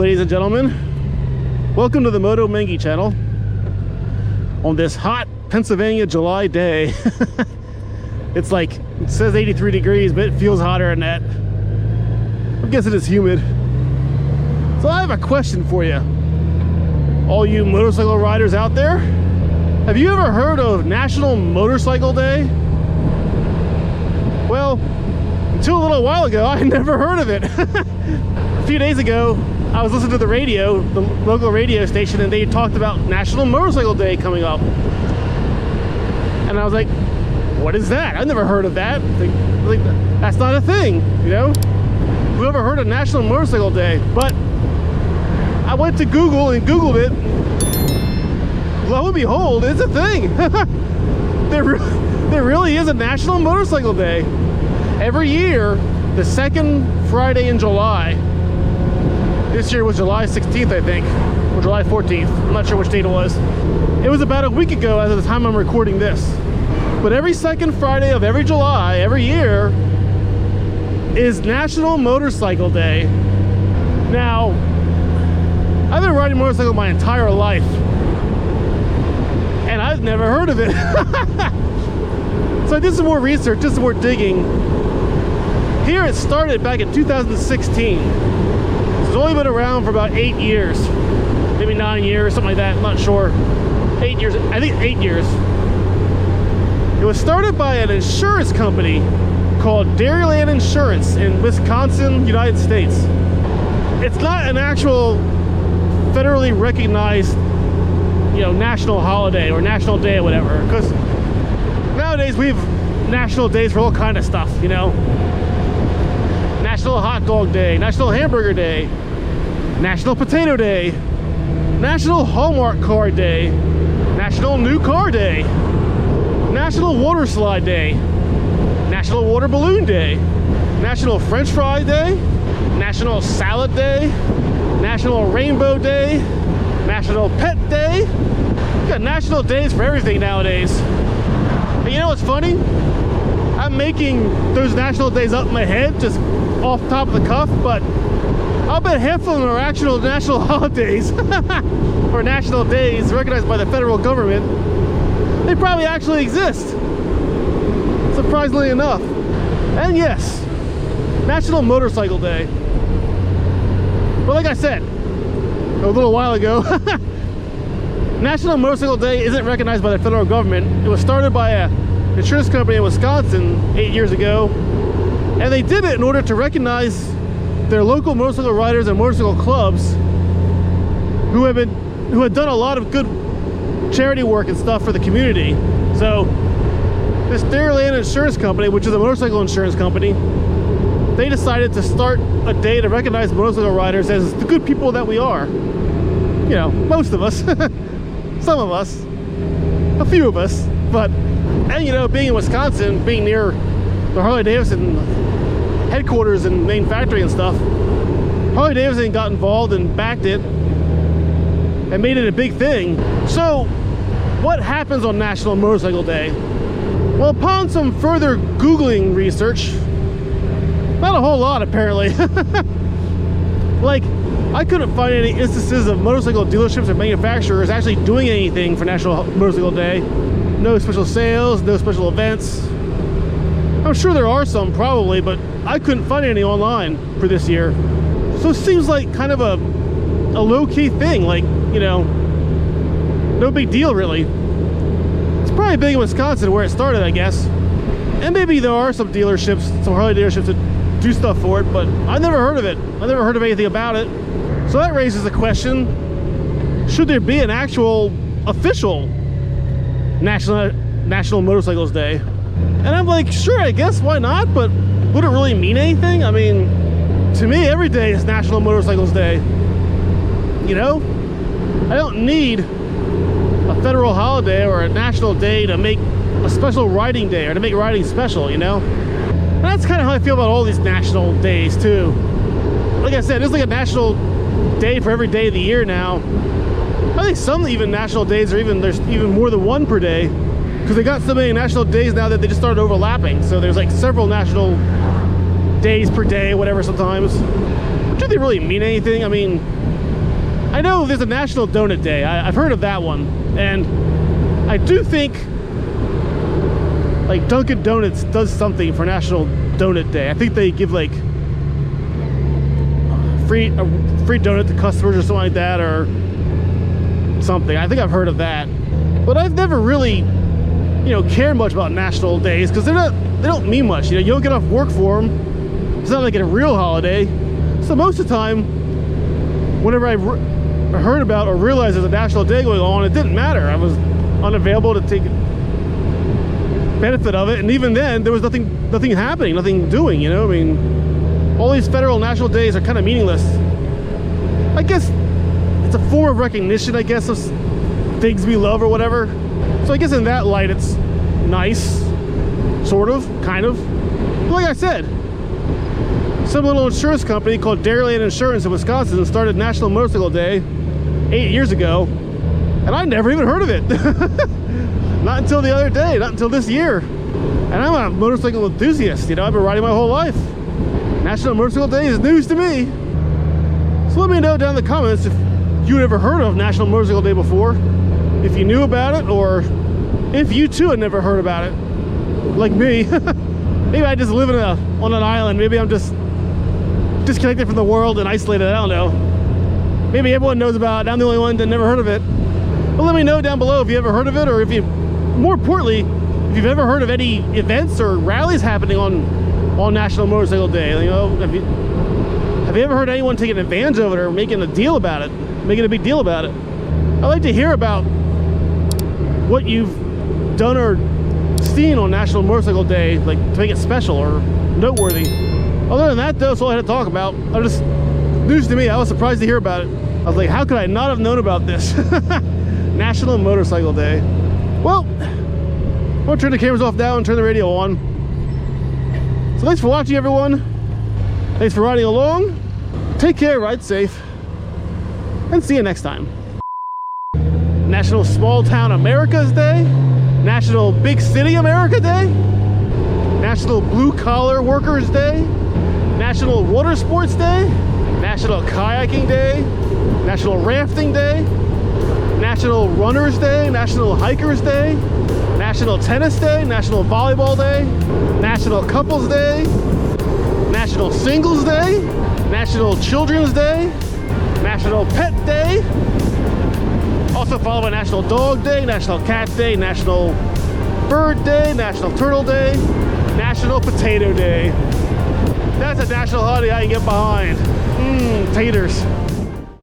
ladies and gentlemen. Welcome to the Moto Mengy channel on this hot Pennsylvania July day. It's like, it says 83 degrees, but it feels hotter than that. I'm guessing it's humid. So I have a question for you, all you motorcycle riders out there. Have you ever heard of National Motorcycle Day? Well, until a little while ago, I had never heard of it. A few days ago, I was listening to the radio, the local radio station, and they talked about National Motorcycle Day coming up. And I was like, what is that? I've never heard of that. Like, that's not a thing, you know? Whoever heard of National Motorcycle Day? But I went to Google and Googled it. Lo and behold, it's a thing. There really is a National Motorcycle Day. Every year, the second Friday in July. This year was July 16th, I think, or July 14th. I'm not sure which date it was. It was about a week ago as of the time I'm recording this. But every second Friday of every July, every year, is National Motorcycle Day. Now, I've been riding a motorcycle my entire life, and I've never heard of it. So I did some more research, did some more digging. Here it started back in 2016. It's only been around for about 8 years, maybe 9 years, something like that, I'm not sure. 8 years, I think 8 years. It was started by an insurance company called Dairyland Insurance in Wisconsin, United States. It's not an actual federally recognized, you know, national holiday or national day or whatever, because nowadays we have national days for all kind of stuff, you know. National Hot Dog Day, National Hamburger Day, National Potato Day, National Hallmark Card Day, National New Car Day, National Water Slide Day, National Water Balloon Day, National French Fry Day, National Salad Day, National Rainbow Day, National Pet Day. We got national days for everything nowadays. And you know what's funny? I'm making those national days up in my head, just off the top of the cuff, but I'll bet half of them are actual national holidays or national days recognized by the federal government. They probably actually exist, surprisingly enough. And yes, National Motorcycle Day. But like I said a little while ago, National Motorcycle Day isn't recognized by the federal government. It was started by an insurance company in Wisconsin 8 years ago, and they did it in order to recognize their local motorcycle riders and motorcycle clubs who had done a lot of good charity work and stuff for the community. So this Dairyland Insurance Company, which is a motorcycle insurance company, they decided to start a day to recognize motorcycle riders as the good people that we are. You know, most of us, some of us, a few of us, but, and you know, being in Wisconsin, being near the Harley Davidson headquarters and main factory and stuff, Harley Davidson got involved and backed it and made it a big thing. So what happens on National Motorcycle Day? Well, upon some further Googling research, not a whole lot apparently. Like, I couldn't find any instances of motorcycle dealerships or manufacturers actually doing anything for National Motorcycle Day. No special sales, no special events. I'm sure there are some probably, but I couldn't find any online for this year. So it seems like kind of a low-key thing, like, you know, no big deal really. It's probably big in Wisconsin where it started, I guess. And maybe there are some dealerships, some Harley dealerships that do stuff for it, but I never heard of it. I never heard of anything about it. So that raises the question, should there be an actual official National Motorcycles Day? And I'm like, sure, I guess, why not? But would it really mean anything? I mean, to me, every day is National Motorcycles Day. You know? I don't need a federal holiday or a national day to make a special riding day or to make riding special, you know? And that's kind of how I feel about all these national days, too. Like I said, there's like a national day for every day of the year now. I think some even national days are there's even more than one per day, because they got so many national days now that they just started overlapping. So there's like several national days per day, whatever sometimes. Do they really mean anything? I mean, I know there's a National Donut Day. I've heard of that one. And I do think like Dunkin' Donuts does something for National Donut Day. I think they give like a free donut to customers or something like that, or something. I think I've heard of that. But I've never really, you know, cared much about national days because they don't mean much. You know, you don't get off work for them. It's not like a real holiday. So most of the time, whenever I heard about or realized there's a national day going on, it didn't matter. I was unavailable to take benefit of it, and even then there was nothing happening, nothing doing, you know. I mean, all these federal national days are kind of meaningless. I guess it's a form of recognition, I guess, of things we love or whatever. So I guess in that light it's nice, sort of, kind of. But like I said, some little insurance company called Dairyland Insurance in Wisconsin started National Motorcycle Day 8 years ago, and I never even heard of it. Not until the other day, not until this year. And I'm a motorcycle enthusiast, you know, I've been riding my whole life. National Motorcycle Day is news to me. So let me know down in the comments if you'd ever heard of National Motorcycle Day before, if you knew about it, or if you too had never heard about it, like me. Maybe I just live on an island. Maybe I'm just disconnected from the world and isolated, I don't know. Maybe everyone knows about it, I'm the only one that never heard of it. But let me know down below if you ever heard of it, or if you, more importantly, if you've ever heard of any events or rallies happening on National Motorcycle Day. You know, have you ever heard anyone taking advantage of it or making a deal about it, making a big deal about it? I'd like to hear about what you've done or seen on National Motorcycle Day, like to make it special or noteworthy. Other than that, though, that's all I had to talk about. News to me. I was surprised to hear about it. I was like, how could I not have known about this? National Motorcycle Day. Well, I'm gonna turn the cameras off now and turn the radio on. So thanks for watching, everyone. Thanks for riding along. Take care, ride safe, and see you next time. National Small Town America's Day. National Big City America Day. National Blue Collar Workers Day. National Water Sports Day. National Kayaking Day. National Rafting Day. National Runners Day. National Hikers Day. National Tennis Day. National Volleyball Day. National Couples Day. National Singles Day. National Children's Day. National Pet Day. Also followed by National Dog Day, National Cat Day, National Bird Day, National Turtle Day, National Potato Day. That's a national holiday I can get behind. Taters.